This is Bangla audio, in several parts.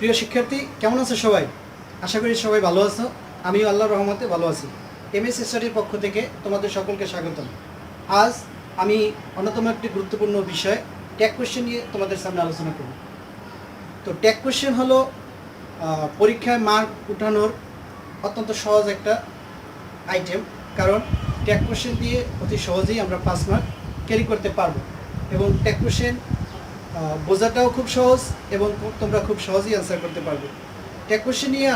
প্রিয় শিক্ষার্থী, কেমন আছো সবাই? আশা করি সবাই ভালো আছো। আমিও আল্লাহর রহমতে ভালো আছি। এমএস স্টাডির পক্ষ থেকে তোমাদের সকলকে স্বাগতম। আজ আমি অন্যতম একটি গুরুত্বপূর্ণ বিষয় ট্যাগ কোয়েশ্চেন নিয়ে তোমাদের সামনে আলোচনা করব। তো ট্যাগ কোয়েশ্চেন হলো পরীক্ষায় মার্ক উঠানোর অত্যন্ত সহজ একটা আইটেম, কারণ ট্যাগ কোয়েশ্চেন দিয়ে অতি সহজেই আমরা 5 মার্ক ক্যারি করতে পারবো এবং ট্যাগ কোয়েশ্চেন বোঝাটাও খুব সহজ এবং তোমরা খুব সহজেই অ্যান্সার করতে পারবে। ট্যাগ কোয়েশ্চেন নিয়ে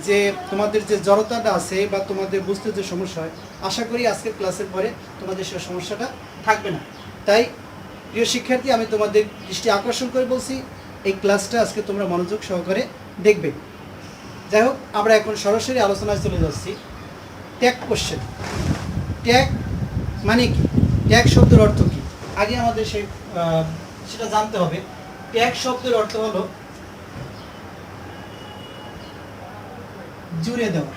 যে তোমাদের যে জড়তাটা আছে বা তোমাদের বুঝতে যে সমস্যা হয়, আশা করি আজকের ক্লাসের পরে তোমাদের সে সমস্যাটা থাকবে না। তাই প্রিয় শিক্ষার্থী, আমি তোমাদের দৃষ্টি আকর্ষণ করে বলছি, এই ক্লাসটা আজকে তোমরা মনোযোগ সহকারে দেখবে। যাই হোক, আমরা এখন সরাসরি আলোচনায় চলে যাচ্ছি। ট্যাগ কোয়েশ্চেন, ট্যাগ মানে কি, ট্যাগ শব্দের অর্থ কি, আগে আমাদের সেটা জানতে হবে। ট্যাগ শব্দের অর্থ হলো জুড়ে দেওয়া,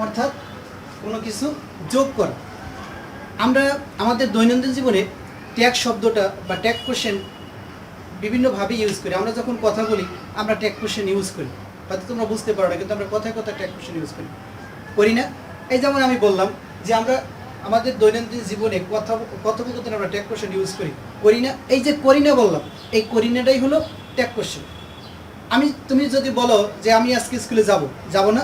অর্থাৎ কোনো কিছু যোগ করা। আমরা আমাদের দৈনন্দিন জীবনে ট্যাগ শব্দটা বা ট্যাগ কোয়েশ্চেন বিভিন্নভাবে ইউজ করি। আমরা যখন কথা বলি আমরা ট্যাগ কোয়েশ্চেন ইউজ করি, হয়তো তোমরা বুঝতে পারো না, কিন্তু আমরা কথায় কথায় ট্যাগ কোয়েশ্চেন ইউজ করি না? এই যেমন আমি বললাম যে আমরা আমাদের দৈনন্দিন জীবনে কথোপকথনে আমরা ট্যাগ কোয়েশ্চেন ইউজ করি না? এই যে করি না বললাম, এই করি নাটাই হলো ট্যাগ কোয়েশ্চেন। তুমি যদি বলো যে আমি আজকে স্কুলে যাব না,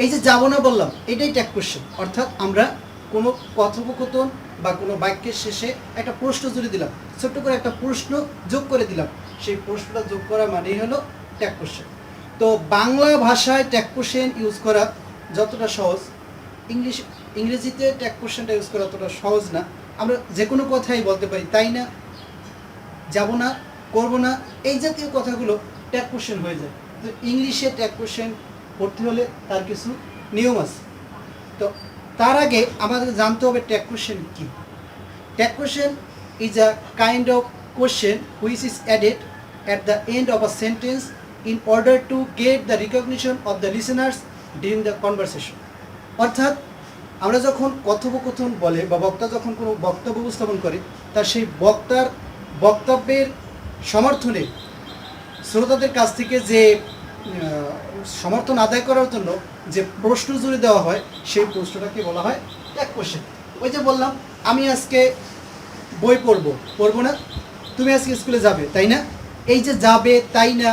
এই যে যাব না বললাম, এটাই ট্যাগ কোয়েশ্চেন। অর্থাৎ আমরা কোনো কথোপকথন বা কোনো বাক্যের শেষে একটা প্রশ্ন জুড়ে দিলাম, ছোট্ট করে একটা প্রশ্ন যোগ করে দিলাম, সেই প্রশ্নটা যোগ করা মানেই হলো ট্যাগ কোয়েশ্চেন। তো বাংলা ভাষায় ট্যাগ কোয়েশ্চেন ইউজ করা যতটা সহজ, ইংরেজিতে ট্যাগ কোয়েশ্চেনটা ইউজ করা অতটা সহজ না। আমরা যে কোনো কথাই বলতে পারি, তাই না, যাব না, করব না, এই জাতীয় কথাগুলো ট্যাগ কোয়েশ্চেন হয়ে যায়। তো ইংলিশে ট্যাগ কোয়েশ্চেন করতে হলে তার কিছু নিয়ম আছে। তো তার আগে আমাদের জানতে হবে ট্যাগ কোয়েশ্চেন কি। Tag question is a kind of question which is added at the end of a sentence in order to get the recognition of the listeners during the conversation. অর্থাৎ আমরা যখন কথোপকথন বলে বা বক্তা যখন কোনো বক্তব্য উপস্থাপন করে, তার সেই বক্তব্যের সমর্থনে শ্রোতাদের কাছ থেকে যে সমর্থন আদায় করার জন্য যে প্রশ্ন জুড়ে দেওয়া হয়, সেই প্রশ্নটাকে বলা হয় ট্যাগ কোয়েশ্চেন। ওই যে বললাম আমি আজকে বই পড়বো না, তুমি আজকে স্কুলে যাবে, তাই না? এই যে যাবে, তাই না,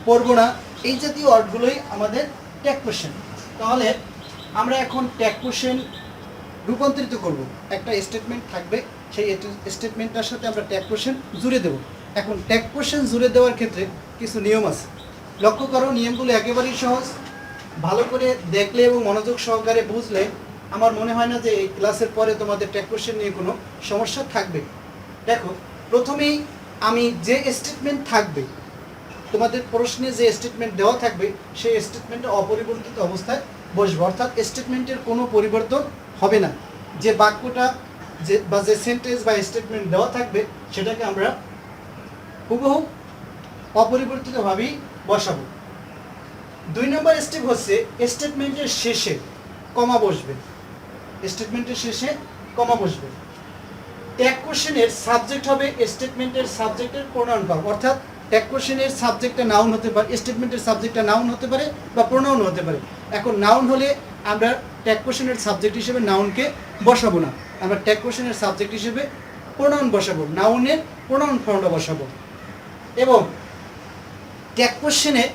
পড়বো না, এই জাতীয় ওয়ার্ডগুলোই আমাদের ট্যাগ কোয়েশ্চেন। তাহলে আমরা এখন ট্যাগ কোয়েশ্চেন রূপান্তরিত করব। একটা স্টেটমেন্ট থাকবে, সেই স্টেটমেন্টটার সাথে আমরা ট্যাগ কোয়েশ্চেন জুড়ে দেব। এখন ট্যাগ কোয়েশ্চেন জুড়ে দেওয়ার ক্ষেত্রে কিছু নিয়ম আছে। লক্ষ্য করো, নিয়মগুলো একেবারেই সহজ। ভালো করে দেখলে এবং মনোযোগ সহকারে বুঝলে আমার মনে হয় না যে এই ক্লাসের পরে তোমাদের ট্যাগ কোয়েশ্চেন নিয়ে কোনো সমস্যা থাকবে। দেখো, প্রথমেই আমি যে স্টেটমেন্ট থাকবে, তোমাদের প্রশ্নে যে স্টেটমেন্ট দেওয়া থাকবে, সেই স্টেটমেন্টটা অপরিবর্তিত অবস্থায় বসবে, অর্থাৎ স্টেটমেন্টের কোনো পরিবর্তন হবে না। যে বাক্যটা বা যে সেন্টেন্স বা স্টেটমেন্ট দেওয়া থাকবে, সেটাকে আমরা হুবহু অপরিবর্তিতভাবেই বসাবো। 2 নম্বর স্টেপ হচ্ছে স্টেটমেন্টের শেষে কমা বসবে। স্টেটমেন্টের শেষে কমা বসবে। ট্যাগ কোয়েশ্চেনের সাবজেক্ট হবে স্টেটমেন্টের সাবজেক্টের প্রোনাউন ভার্ব, অর্থাৎ ট্যাগ কোয়েশ্চেনের সাবজেক্টটা নাউন হতে পারে, স্টেটমেন্টের সাবজেক্টটা নাউন হতে পারে বা প্রোনাউন হতে পারে। এখন নাউন হলে আমরা ট্যাগ কোয়েশ্চেনের সাবজেক্ট হিসেবে নাউনকে বসাবো না, আমরা ট্যাগ কোয়েশ্চেনের সাবজেক্ট হিসেবে প্রোনাউন বসাবো, নাউনের প্রোনাউন ফর্মটা বসাবো। এবং ট্যাগ কোয়েশ্চেনে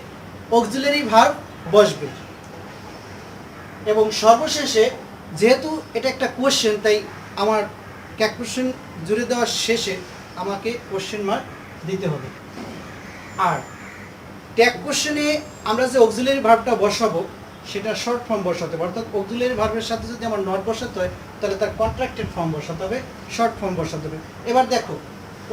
অক্সিলারি ভার্ব বসবে। এবং সর্বশেষে, যেহেতু এটা একটা কোয়েশ্চেন, তাই আমার ট্যাগ কোয়েশ্চেন জুড়ে দেওয়ার শেষে আমাকে কোয়েশ্চেন মার্ক দিতে হবে। আর ট্যাগ কোয়েশ্চেনে আমরা যে অক্সিলারি ভার্বটা বসাবো, সেটা শর্ট ফর্ম বসাতে হবে, অর্থাৎ অক্সিলারি ভার্বের সাথে যদি আমার নট বসাতে হয়, তাহলে তার কন্ট্রাক্টেড ফর্ম বসাতে হবে, শর্ট ফর্ম বসাতে হবে। এবার দেখো,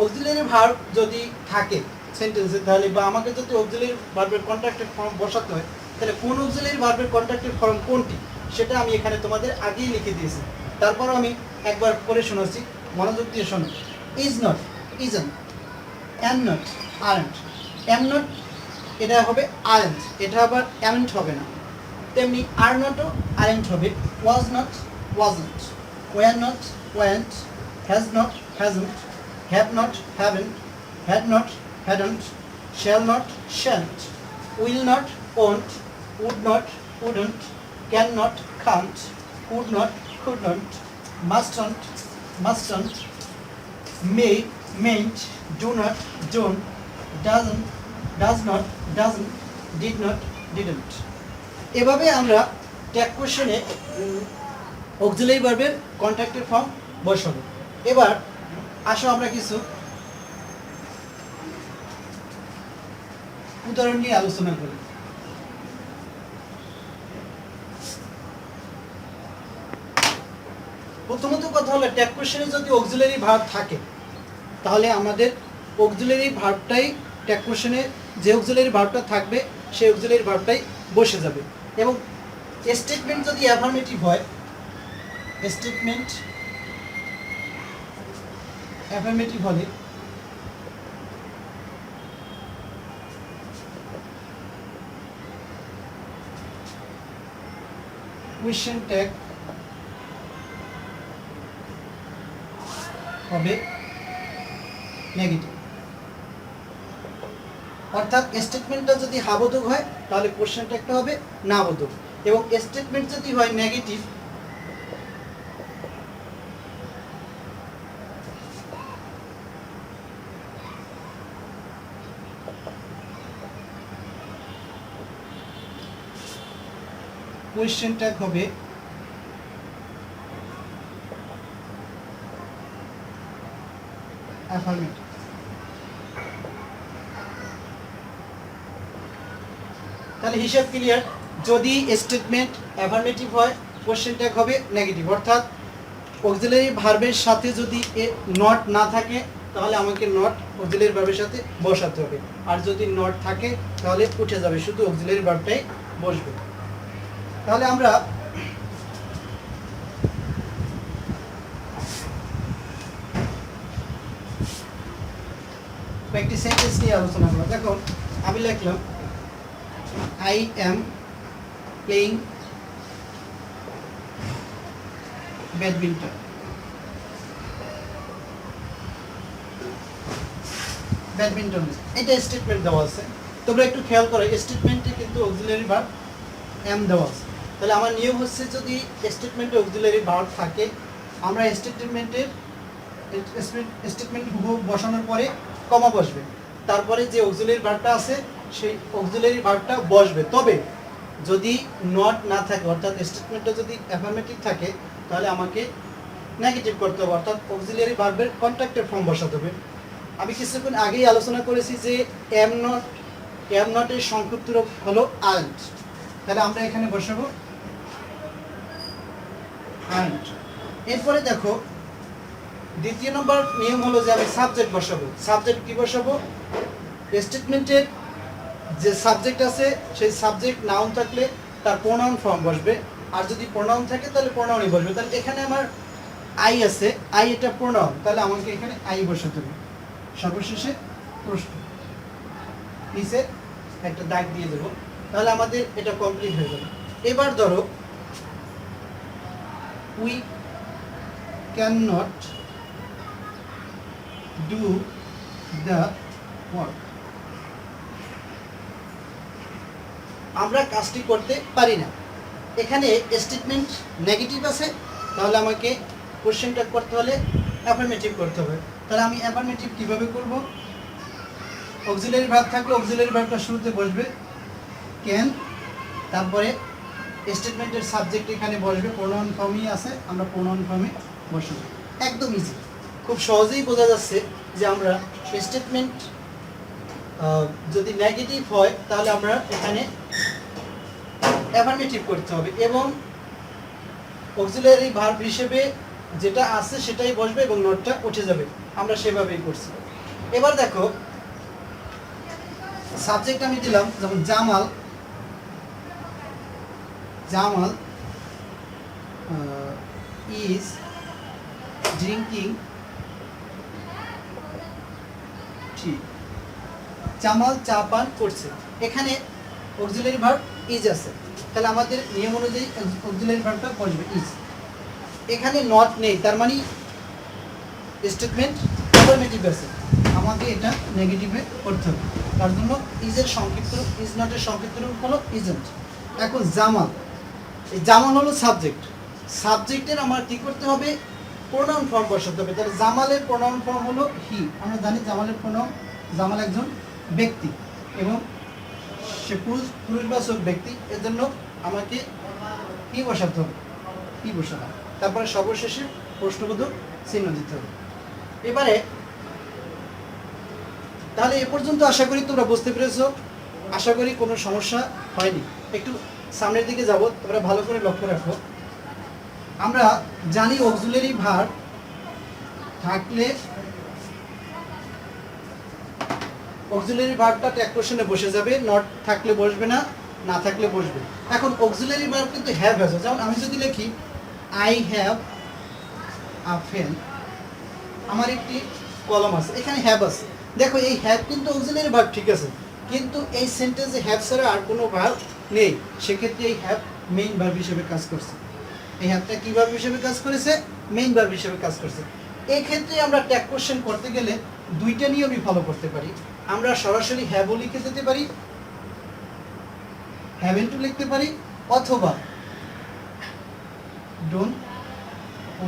অক্সিলারি ভার্ব যদি থাকে সেন্টেন্সে, তাহলে বা আমাকে যদি অক্সিলারি ভার্বের কন্ট্রাক্টেড ফর্ম বসাতে হয়, তাহলে কোন অক্সিলারি ভার্বের কন্ট্রাক্টেড ফর্ম কোনটি, সেটা আমি এখানে তোমাদের আগেই লিখে দিয়েছি। তারপরও আমি একবার পড়ে শোনাচ্ছি, মনোযোগ দিয়ে শোনো। Is not, isn't, am not, aren't. Am not এটা হবে আরেন্ট, এটা আবার অ্যামেন্ট হবে না। তেমনি আর নটও আরেন্ট হবে, was not, wasn't, were not, want, has not, hasn't, have not, haven't, had not, hadn't, shall not, shan't, will not, won't, would not, wouldn't, cannot, can't, could not, couldn't, mustn't, may, mayn't, do not, don't, doesn't, does not, doesn't, did not, didn't। এভাবে আমরা ট্যাগ কোশ্চেনে অক্সিলারি ভার্বের কন্ট্রাক্টের ফর্ম বসাবো। এবার আসো আমরা কিছু উদাহরণ নিয়ে আলোচনা করি। প্রথমত কথা হলো ট্যাগ কোশ্চেনে যদি অক্সিলারি ভার্ব থাকে তাহলে আমাদের অক্সিলারি ভার্বটাই ট্যাগ কোশ্চেনে যে অক্সিলারি ভার্বটা থাকবে সেই অক্সিলারি ভার্বটাই বসে যাবে। এবং স্টেটমেন্ট যদি অ্যাফার্মেটিভ হয়, স্টেটমেন্ট অ্যাফার্মেটিভ হলে কোয়েশ্চেন ট্যাগ হবে নেগেটিভ। অর্থাৎ স্টেটমেন্টটা যদি হাবোধক হয় তাহলে কোশ্চেন ট্যাগটা হবে নাবোধক, এবং স্টেটমেন্ট যদি হয় নেগেটিভ কোয়েশ্চেন ট্যাগ হবে অ্যাফার্মেটিভ। তাহলে হিসাব ক্লিয়ার, যদি স্টেটমেন্ট অ্যাফার্মেটিভ হয় কোশ্চেন ট্যাগ হবে নেগেটিভ। অর্থাৎ অক্সিলারি ভার্বের সাথে যদি নট না থাকে তাহলে আমাকে নট অক্সিলারি ভার্বের সাথে বসাতে হবে, আর যদি নট থাকে তাহলে উঠে যাবে, শুধু অক্সিলারি ভার্বটাই বসবে। তাহলে আমরা কয়েকটি সেন্টেন্স নিয়ে আলোচনা করব। দেখো আমি লিখলাম I am playing badminton। Badminton এটা স্টেটমেন্ট দেওয়া আছে, তোমরা একটু খেয়াল করো স্টেটমেন্টে কিন্তু অক্সিলারি ভার্ব am দেওয়া আছে। তাহলে আমার নিয়ম হচ্ছে যদি স্টেটমেন্টে অক্সিলারি ভার্ব থাকে আমরা স্টেটমেন্ট বসানোর পরে কমা বসবে, তারপরে যে অক্সিলারি ভার্বটা আছে সেই অক্সিলারি ভার্বটা বসবে। তবে যদি নট না থাকে অর্থাৎ স্টেটমেন্টটা যদি অ্যাফার্মেটিভ থাকে তাহলে আমাকে নেগেটিভ করতে হবে, অর্থাৎ অক্সিলারি ভার্বের কন্ট্রাক্টের ফর্ম বসাতে হবে। আমি কিছুক্ষণ আগেই আলোচনা করেছি যে এম নটের সংক্ষিপ্ত রূপ হলো আর্নড। তাহলে আমরা এখানে বসাবো আর্নড। এরপরে দেখো দ্বিতীয় নম্বর নিয়ম হলো যে আমি সাবজেক্ট বসাবো। সাবজেক্ট কি বসাবো? স্টেটমেন্টের যে সাবজেক্ট আছে সেই সাবজেক্ট নাউন থাকলে তার প্রোনাউন ফর্ম বসবে, আর যদি প্রোনাউন থাকে তাহলে প্রোনাউনই বসবে। তাহলে এখানে আমার আই আছে, আই এটা প্রোনাউন, তাহলে আমাকে এখানে আই বসাতে হবে। সর্বশেষে প্রশ্ন নিচে একটা দাগ দিয়ে দেবো, তাহলে আমাদের এটা কমপ্লিট হয়ে গেল। এবার ধরো we can not do the work. আমরা কাজটি করতে পারি না। এখানে স্টেটমেন্ট নেগেটিভ আছে, তাহলে আমাকে কোশ্চেনটা করতে হলে অ্যাফার্মেটিভ করতে হবে। তাহলে আমি অ্যাফার্মেটিভ কিভাবে করব? অক্সিলারি ভার্ব থাকলে অক্সিলারি ভার্বটা শুরুতে বসবে ক্যান, তারপরে স্টেটমেন্টের সাবজেক্ট এখানে বসবে, প্রোনাউন ফর্মই আছে, আমরা প্রোনাউন ফর্মে বসবো। একদম ইজি, খুব সহজেই বোঝা যাচ্ছে যে আমরা স্টেটমেন্ট যদি নেগেটিভ হয় তাহলে আমরা এখানে অ্যাফার্মেটিভ করতে হবে, এবং অক্সিলারি ভার্ব হিসেবে যেটা আছে সেটাই বসবে এবং নটটা উঠে যাবে। আমরা সেভাবেই করছি। এবার দেখো সাবজেক্ট আমি দিলাম, যেমন জামাল ইজ ড্রিঙ্কিং টি। জামাল চা পান করছে। এখানে অক্সিলারি ভার্ব ইজ আছে, তাহলে আমাদের নিয়ম অনুযায়ী অক্সিলারি ভার্বটা বসবে ইজ। এখানে নট নেই, তার মানে স্টেটমেন্ট অ্যাফার্মেটিভ আছে। আমাকে এটা নেগেটিভে করতে হবে। তার জন্য ইজের সংক্ষিপ্ত রূপ, ইজ নটের সংক্ষিপ্ত রূপ হলো ইজেন্ট। এখন জামাল, এই জামাল হলো সাবজেক্ট, সাবজেক্টের আমার কি করতে হবে, প্রোনাউন ফর্ম বসাতে হবে। তাহলে জামালের প্রোনাউন ফর্ম হলো হি। আমরা জানি জামালের প্রোনাউন, জামাল একজন ব্যক্তি এবং সে পুরুষবাচক ব্যক্তি, এর জন্য আমাকে কি বসাতে হবে, কি বসাতে হবে। তারপরে সর্বশেষে প্রশ্নবোধক চিহ্ন দিতে হবে। এবারে তাহলে এ পর্যন্ত আশা করি তোমরা বুঝতে পেরেছো, আশা করি কোনো সমস্যা হয়নি। একটু সামনের দিকে যাব, তোমরা ভালো করে লক্ষ্য রাখো। আমরা জানি অক্সিলারি ভার্ব থাকলে অক্সিলারি ভার্বটা ট্যাগ কোশ্চেনে বসে যাবে, নট থাকলে বসবে না, না থাকলে বসবে। এখন অক্সিলারি ভার্ব কিন্তু হ্যাভ আছে, যেমন আমি যদি লিখি আই হ্যাভ আ পেন, আমার একটি কলম আছে, এখানে হ্যাভ আছে। দেখো এই হ্যাভ কিন্তু অক্সিলারি ভার্ব ঠিক আছে, কিন্তু এই সেন্টেন্সে হ্যাভ ছাড়া আর কোনো ভার্ব নেই, সেক্ষেত্রে এই হ্যাভ মেইন ভার্ব হিসেবে কাজ করছে। এই হ্যাভটা কি ভার্ব হিসেবে কাজ করেছে, মেইন ভার্ব হিসেবে কাজ করছে। এই ক্ষেত্রে আমরা ট্যাগ কোশ্চেন করতে গেলে দুইটা নিয়মই ফলো করতে পারি। আমরা সরাসরি হ্যাভও লিখে দিতে পারি, হ্যাভেন্টু লিখতে পারি, অথবা ডোন্ট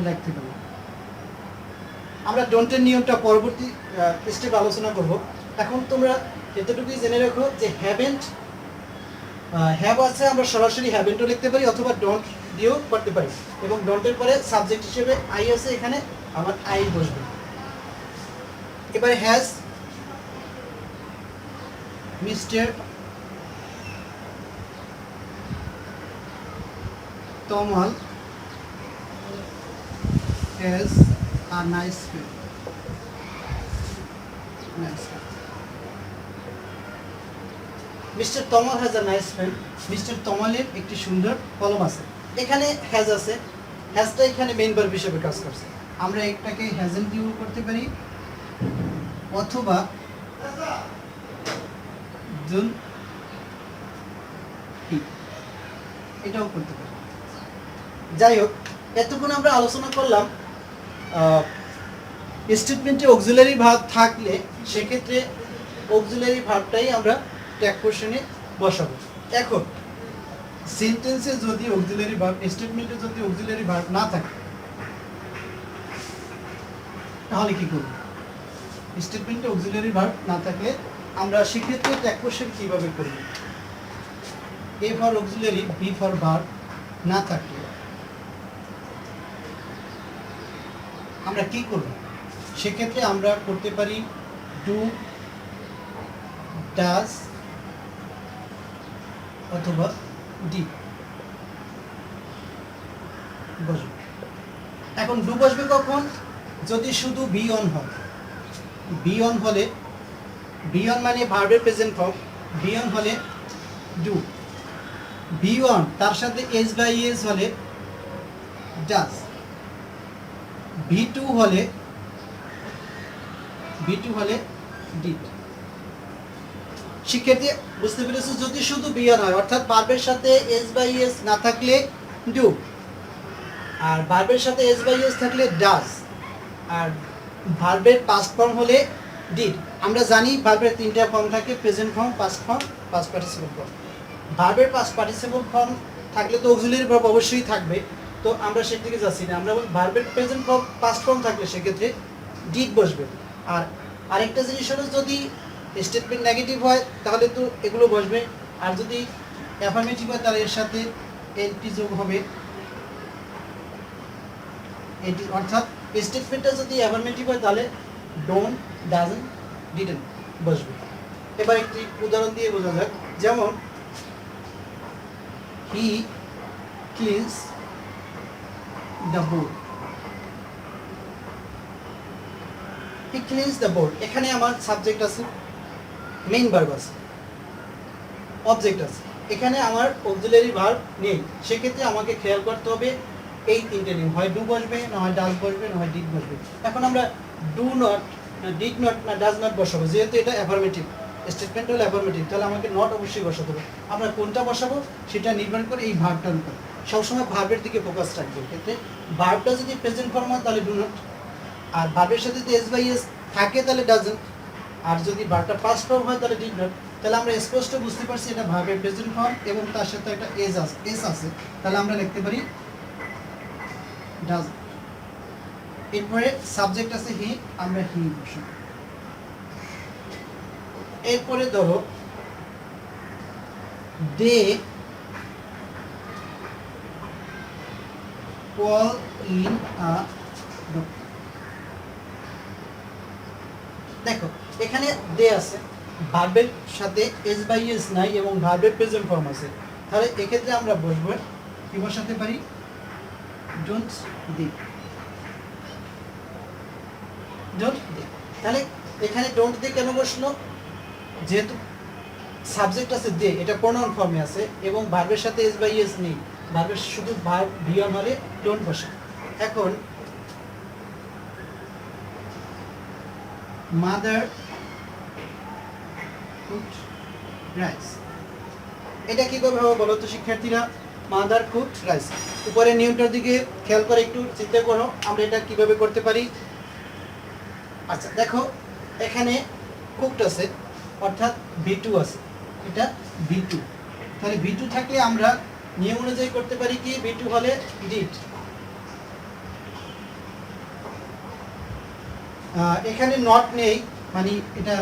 লিখতে পারি। আমরা ডোন্টের নিয়মটা পরবর্তী স্টেপে আলোচনা করব। এখন তোমরা এতটুকুই জেনে রাখো যে হ্যাভেন্ট, হ্যাভ আছে, আমরা সরাসরি হ্যাভেন্টও লিখতে পারি অথবা ডোন্ট দিয়েও করতে পারি। এবং ডোন্টের পরে সাবজেক্ট হিসেবে আই আছে, এখানে আমার আই বসবে। এবারে has mister Tamal has a nice friend, mister Tamal has a nice friend, mister তমালের একটি সুন্দর কলম আছে। এখানে হ্যাজ আছে, হ্যাজটা এখানে মেইন ভার্ব হিসেবে কাজ করছে। আমরা এটাকে হ্যাজেন্ট দিয়েও করতে পারি অথবা ডোন্ট এটাও করতে পারি। যাই হোক, এতক্ষণ আমরা আলোচনা করলাম স্টেটমেন্টে অক্সিলারি ভার্ব থাকলে সেক্ষেত্রে অক্সিলারি ভার্বটাই আমরা ট্যাগ কোশ্চেনে বসাবো। এখন সেন্টেন্সে যদি অক্সিলারি ভার্ব, স্টেটমেন্টে যদি অক্সিলারি ভার্ব না থাকে তাহলে কি করব? স্টেটমেন্টে অক্সিলারি ভার্ব না থাকলে আমরা সেক্ষেত্রে ট্যাগ কোশ্চেন কিভাবে করব? A for auxiliary, B for verb না থাকলে আমরা কি করব? সেক্ষেত্রে আমরা করতে পারি ডু, ডাজ অথবা ডি বসবে। এখন ডু বসবে কখন? যদি শুধু বি অন হয়। বি অন হলে, বি অন মানে ভার্বের প্রেজেন্ট ফর্ম, বি অন হলে ডু, বি অন তার সাথে এস বাই এস হলে ডাজ, বি টু হলে ডিড। শিক্ষার্থী বুঝতে পেরেছো? যদি শুধু বি অন হয় অর্থাৎ ভার্বের সাথে এস বাই এস না থাকলে ডু, আর ভার্বের সাথে এস বাই এস থাকলে ডাজ, আর ভার্বের পাস্ট ফর্ম হলে ডিড। আমরা জানি ভার্বের তিনটা ফর্ম থাকে, present form, past form, past participle form. ভার্বের পাস্ট পার্টিসিপল ফর্ম থাকলে তো অক্সিলারি ভার্ব অবশ্যই থাকবে, তো আমরা সেদিকে যাচ্ছি না। আমরা ভার্বের প্রেজেন্ট ফর্ম, পাস্ট ফর্ম থাকলে সেক্ষেত্রে ডিড বসবে। আর আরেকটা জিনিস হলো যদি স্টেটমেন্ট নেগেটিভ হয় তাহলে তো এগুলো বসবে, আর যদি অ্যাফার্মেটিভ হয় তাহলে এর সাথে এনটি যোগ হবে। এটি অর্থাৎ স্টেটমেন্টটা যদি অ্যাফার্মেটিভ হয় তাহলে ডোন্ট, ডাজন্ট, ডিডন্ট বসবে। এবার একটি উদাহরণ দিয়ে বোঝা যাক, যেমন he cleans the board, he cleans the board. এখানে আমার সাবজেক্ট আছে, মেইন ভার্ব আছে, অবজেক্ট আছে, এখানে আমার অক্সিলারি ভার্ব নেই। সেক্ষেত্রে আমাকে খেয়াল করতে হবে এই তিনটে নিয়ম, হয় ডু বসবে, না হয় ডাজ বসবে, না হয় ডিড বসবে। এখন আমরা ডু নট, না ডিড নট, না ডাজ নট বসাবো। যেহেতু এটা অ্যাফার্মেটিভ, স্টেটমেন্ট হলো অ্যাফার্মেটিভ, তাহলে আমাকে নট অবশ্যই বসাতে হবে। আমরা কোনটা বসাবো সেটা নির্ভর করে এই ভার্বটার উপর। সবসময় ভার্বের দিকে ফোকাস রাখবে। এক্ষেত্রে ভার্বটা যদি প্রেজেন্ট ফর্ম হয় তাহলে ডু নট, আর ভার্বের সাথে যদি এস বাই এস থাকে তাহলে ডাজন্ট, আর যদি ভার্বটা পাস্ট ফর্ম হয় তাহলে ডিড নট। তাহলে আমরা স্পষ্ট বুঝতে পারছি এটা ভার্বের প্রেজেন্ট ফর্ম এবং তার সাথে একটা এস আছে, তাহলে আমরা লিখতে পারি ডাজ। এরপরে সাবজেক্ট আছে হি, আমরা হি বসাবো। এরপরে ধরো দে কল ইন আ ডক্টর। দেখো এখানে দে আছে, ভার্বের সাথে এস বাই এস নাই এবং ভার্বের প্রেজেন্ট ফর্ম আছে, তাহলে এক্ষেত্রে আমরা বসবো কি বসাতে পারি, ডোন্ট দে, ডোন্ট দে। তাহলে এখানে ডোন্ট দে কেন বসলো, যেহেতু সাবজেক্ট আছে দে, এটা প্রোনাউন ফর্মে আছে এবং ভার্বের সাথে এস বাই এস নেই, ভার্বের শুধু ভার্ব ভি অন হলে ডোন্ট বসে। এখন মাদার কুকড রাইস, এটা কিভাবে হবে বলো তো শিক্ষার্থীরা, মাদার কুকড রাইস। উপরে নিয়মটার দিকে খেয়াল করে একটু চিন্তা করো আমরা এটা কিভাবে করতে পারি। আচ্ছা দেখো এখানে কুকড আছে অর্থাৎ V2 আছে, এটা V2, তাহলে V2 থাকলে আমরা নিয়ম অনুযায়ী করতে পারি কি, V2 হলে ডিড। এখানে নট নেই মানে এটা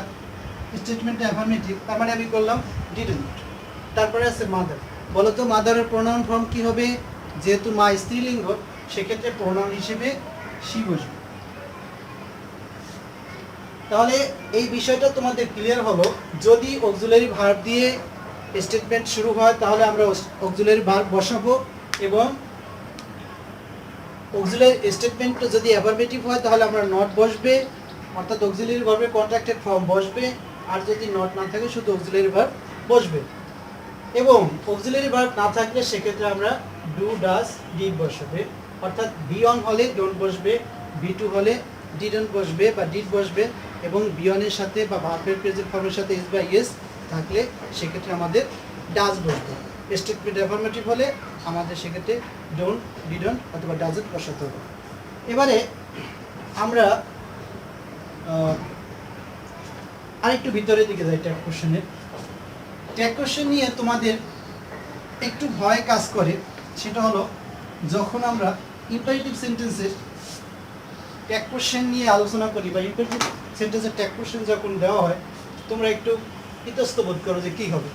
স্টেটমেন্টে অ্যাফার্মেটিভ, তার মানে আমি করলাম ডিডন্ট। তারপরে আছে মাদার, বলো তো মাদারের প্রোনাউন ফর্ম কি হবে, যেহেতু মা স্ত্রীলিঙ্গ সেক্ষেত্রে প্রোনাউন হিসেবে শি বসবে। তাহলে এই বিষয়টা তোমাদের ক্লিয়ার হলো, যদি অক্সিলারি ভার্ব দিয়ে স্টেটমেন্ট শুরু হয় তাহলে আমরা অক্সিলারি ভার্ব বসাবো এবং অক্সিলারি স্টেটমেন্টটা যদি অ্যাফার্মেটিভ হয় তাহলে আমরা নট বসবে, অর্থাৎ অক্সিলারি ভার্বের কন্ট্রাক্টেড ফর্ম বসবে, আর যদি নট না থাকে শুধু অক্সিলারি ভার্ব বসবে। এবং অক্সিলারি ভার্ব না থাকলে সেক্ষেত্রে আমরা ডু ডাজ ডিড বসবে, অর্থাৎ বি অন হলে ডোন্ট বসবে, V2 হলে ডিডন্ট বসবে বা ডিড বসবে, এবং বি অনের সাথে বা ভার্বের প্রেজেন্ট ফর্মের সাথে এস বাই এস থাকলে সেক্ষেত্রে আমাদের ডাজ বসবে। স্টেটমেন্ট অ্যাফার্মেটিভ হলে আমাদের সেক্ষেত্রে ডোন্ট ডিডন্ট অথবা ডাজন্ট বসাতে হবে। এবারে আমরা আরেকটু ভিতরের দিকে যাই ট্যাগ কোশ্চেনের। ট্যাগ কোশ্চেন নিয়ে তোমাদের একটু ভয় কাজ করে, সেটা হলো যখন আমরা ইম্পারেটিভ সেন্টেন্সের ট্যাগ কোশ্চেন নিয়ে আলোচনা করি বা ইম্পারেটিভ সেন্টেন্সের ট্যাগ কোশ্চেন যখন দেওয়া হয় তোমরা একটু ইতস্ত বোধ করো যে কী হবে।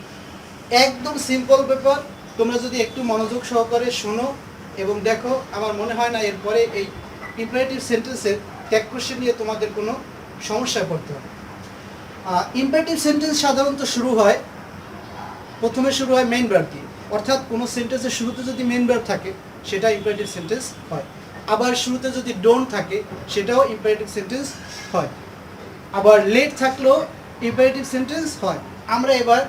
একদম সিম্পল ব্যাপার, তোমরা যদি একটু মনোযোগ সহকারে শোনো এবং দেখো, আমার মনে হয় না এরপরে এই ইম্পারেটিভ সেন্টেন্সের ট্যাগ কোশ্চেন নিয়ে তোমাদের কোনো সমস্যায় পড়তে হবে। ইম্পারেটিভ সেন্টেন্স সাধারণত প্রথমে শুরু হয় মেইন ভার্ব দিয়ে, অর্থাৎ কোনো সেন্টেন্সের শুরুতে যদি মেইন ভার্ব থাকে সেটা ইম্পারেটিভ সেন্টেন্স হয়, আবার শুরুতে যদি ডোন্ট থাকে সেটাও ইম্পারেটিভ সেন্টেন্স হয়, আবার লেট থাকলেও ইম্পারেটিভ সেন্টেন্স হয়। আমরা এবার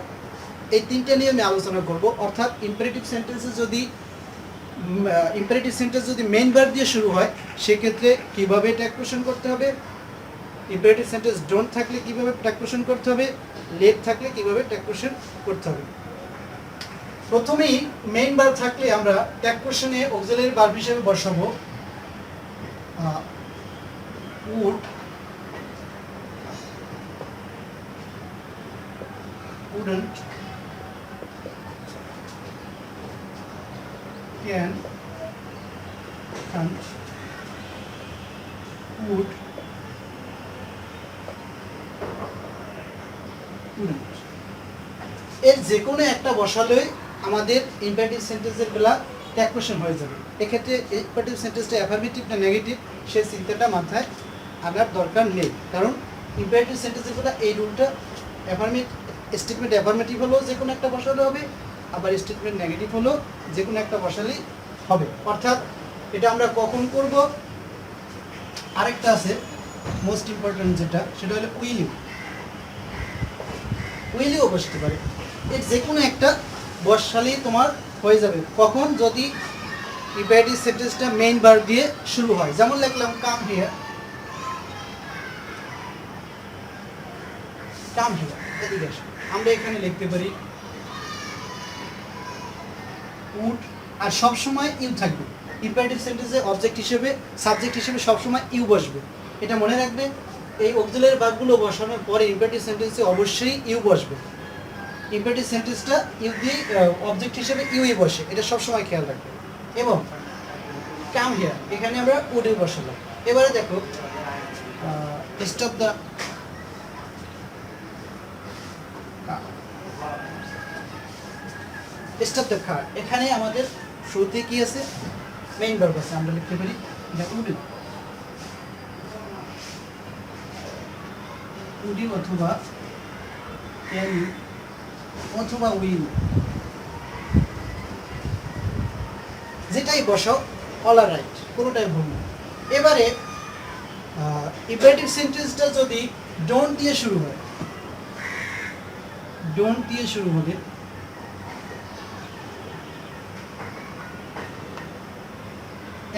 এই তিনটে নিয়ে আমি আলোচনা করব, অর্থাৎ ইম্পারেটিভ সেন্টেন্স যদি মেইন ভার্ব দিয়ে শুরু হয় সেক্ষেত্রে কিভাবে ট্যাগ কোশ্চেন করতে হবে, ইম্পারেটিভ সেন্টেন্স ডোন্ট থাকলে কিভাবে ট্যাগ কোশ্চেন করতে হবে, লেট থাকলে কিভাবে ট্যাগ কোশ্চেন করতে হবে। প্রথমেই মেইন ভার্ব থাকলে আমরা ট্যাগ কোশ্চেনে অক্সিলারি ভার্ব হিসেবে বসাবো would, wouldn't, can, can't, would, wouldn't। এর যে কোনো একটা বসালে আমাদের ইম্পারেটিভ সেন্টেন্সের বেলা ট্যাগ কোশ্চেন হয়ে যাবে। এক্ষেত্রে ইম্পারেটিভ সেন্টেন্সটা অ্যাফার্মেটিভ না নেগেটিভ সেই চিন্তাটা মাথায় আনার দরকার নেই, কারণ ইম্পারেটিভ সেন্টেন্সের বেলা এই রুলটা স্টেটমেন্ট অ্যাফার্মেটিভ হলেও যে কোনো একটা বসালে হবে, আবার স্টেটমেন্ট নেগেটিভ হলেও যে কোনো একটা বসালেই হবে। অর্থাৎ এটা আমরা কখন করব, আরেকটা আছে মোস্ট ইম্পর্টেন্ট যেটা, সেটা হলো উইলিও বসতে পারে, এর যে কোনো একটা বসালেই তোমার হয়ে যাবে। কখন, যদি ইম্পারেটিভ সেন্টেন্সটা মেইন ভার্ব দিয়ে শুরু হয়, যেমন লিখলাম কাম হিয়ার, কাম হিয়ার এদিকে আসো, আমরা এখানে লিখতে পারি উড, আর সব সময় ইউ থাকবে ইম্পারেটিভ সেন্টেন্সে অবজেক্ট হিসেবে, সাবজেক্ট হিসেবে সব সময় ইউ বসবে, এটা মনে রাখবে। এই অক্সিলারি ভার্বগুলো বসানোর পরে ইম্পারেটিভ সেন্টেন্সে অবশ্যই ইউ বসবে। ইম্পারেটিভ সেন্টেন্সটা ইউ দিয়ে অবজেক্ট হিসেবে ইউই বসে, এটা সবসময় খেয়াল রাখবে। এবং কাম হিয়ার, এখানে আমরা উড বসালাম। এবারে দেখো stop the stop the car, এখানে আমাদের শুরুতে কি আছে, মেইন ভার্ব আছে, আমরা লিখতে পারি উড অথবা ক্যান অথবা উইল, যেটাই বসাও অল আর রাইট, কোনোটাই ভুল না। এবারে ইম্পারেটিভ সেন্টেন্সটা যদি ডোন্ট দিয়ে শুরু হয়, ডোন্ট দিয়ে শুরু হলে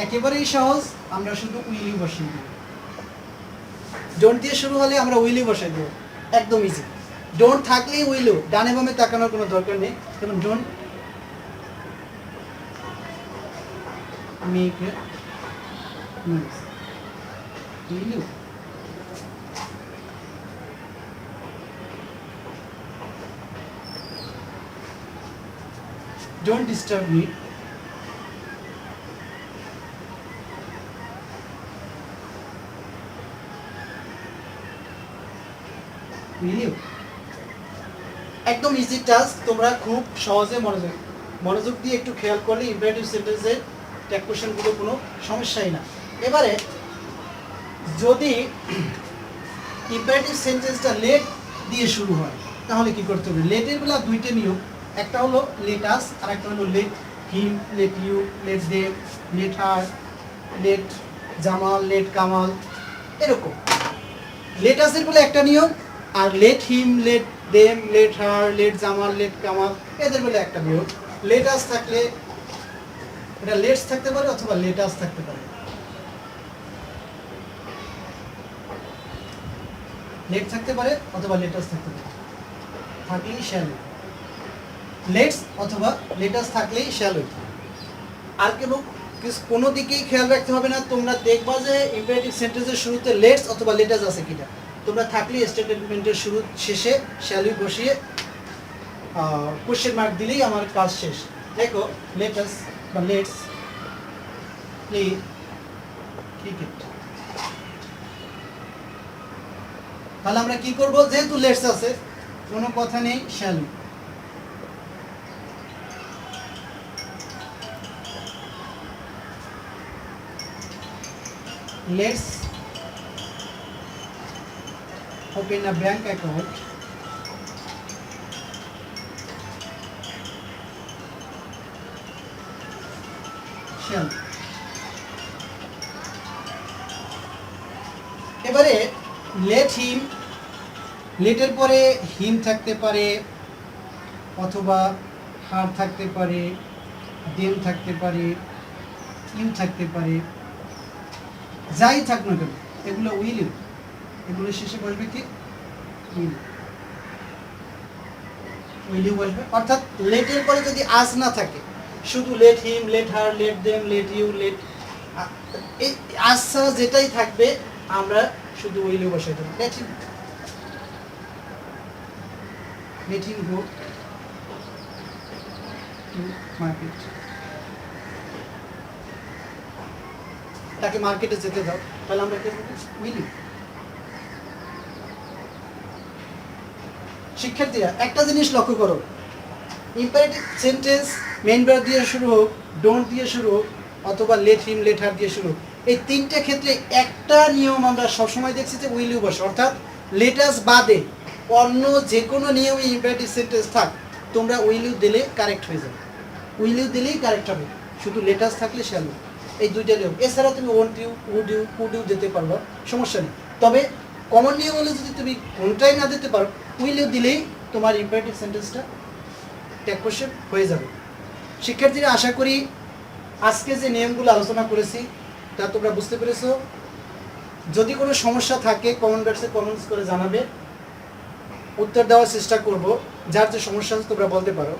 একেবারেই সহজ, আমরা শুধু উইলি বসিয়ে দেব। ডোন্ট দিয়ে শুরু হলে আমরা উইলি বসাই দেব, একদম ইজি। ডোন্ট থাকলেই উইলও, ডানে বামে তাকানোর কোনো দরকার নেই। যেমন don't make a noise, will you. Don't disturb me. Will you? একদম ইজি টাস্ক, তোমরা খুব সহজে মনোযোগ দিয়ে একটু খেয়াল করলে ইম্পারেটিভ সেন্টেন্সের ট্যাগ কোশ্চেনগুলো কোনো সমস্যাই না। এবারে যদি ইম্পারেটিভ সেন্টেন্সটা লেট দিয়ে শুরু হয় তাহলে কি করতে হবে? লেটের বেলা দুইটা নিয়ম, একটা হলো লেট আস আর একটা হলো let him, let you, let them, let her, let Jamal, let Kamal, এরকম। লেট আসের বেলা একটা নিয়ম, আর let him, let them, let her, let Jamal, let Kamal, এদের বেলা একটা নিয়ম। লেট আস থাকলে এটা লেটস থাকতে পারে অথবা লেট আস থাকতে পারে। লেট থাকতে পারে অথবা লেটাস থাকতে পারে, থাকলেই শ্যাল। লেটস অথবা লেটাস থাকলেই শ্যাল। আর কোনো দিকেই খেয়াল রাখতে হবে না, তোমরা দেখবা যে ইম্পারেটিভ সেন্টেন্সের শুরুতে লেটস অথবা লেটাস আছে কিনা। তোমরা থাকলেই স্টেটমেন্টের শুরু শেষে শ্যাল বসিয়ে কোশ্চেন মার্ক দিলেই আমার কাজ শেষ। দেখো লেটাস বা লেটস প্লে ক্রিকেট, তাহলে আমরা কি করব? যেহেতু লেটস আছে কোনো কথা নেই, shall. Let's open a bank account, shall. এবারে লেট হিম, লেটের পরে হিম থাকতে পারে অথবা হার থাকতে পারে, দেম থাকতে পারে, ইউ থাকতে পারে, যাই থাক না কেন এগুলো উইল ইউ, এগুলো শেষে বসবে কি? উইল, উইল ইউ বসবে। অর্থাৎ লেটের পরে যদি আস না থাকে, শুধু let him, let her, let them, let you, let, এই আস ছাড়া যেটাই থাকবে আমরা শুধু উইল ইউ বসাই দেবো। Let him, let him go to market, তাকে মার্কেটে যেতে দাও, তাহলে আমরা কি বলবো? Will you. শিক্ষার্থীরা একটা জিনিস লক্ষ্য করো, ইম্পারেটিভ সেন্টেন্স মেইন ভার্ব দিয়ে শুরু হোক, ডোন্ট দিয়ে শুরু হোক অথবা লেট হিম, লেট হার দিয়ে শুরু হোক, এই তিনটা ক্ষেত্রে একটা নিয়ম আমরা সবসময় দেখছি যে উইল ইউ বসে। অর্থাৎ লেটাস বাদে অন্য যে কোনো নিয়মে ইম্পারেটিভ সেন্টেন্স থাক, তোমরা উইল ইউ দিলে কারেক্ট হয়ে যাবে, উইল ইউ দিলেই কারেক্ট হবে। শুধু লেটাস থাকলে শ্যাল, এই দুইটা নিয়ম। এছাড়া তুমি won't you, would you, could you দিতে পারবে, সমস্যা নেই। তবে কমন নিয়ম হলে যদি তুমি কোনটাই না দিতে পারো, উইল ইউ দিলেই তোমার ইম্পারেটিভ সেন্টেন্সটা ট্যাগ কোশ্চেন হয়ে যাবে। শিক্ষার্থীরা আশা করি আজকে যে নিয়মগুলো আলোচনা করেছি তা তোমরা বুঝতে পেরেছো। যদি কোনো সমস্যা থাকে কমেন্ট বক্সে কমেন্টস করে জানাবে, উত্তর দেওয়ার চেষ্টা করব। যার যে সমস্যা আছে তোমরা বলতে পারো।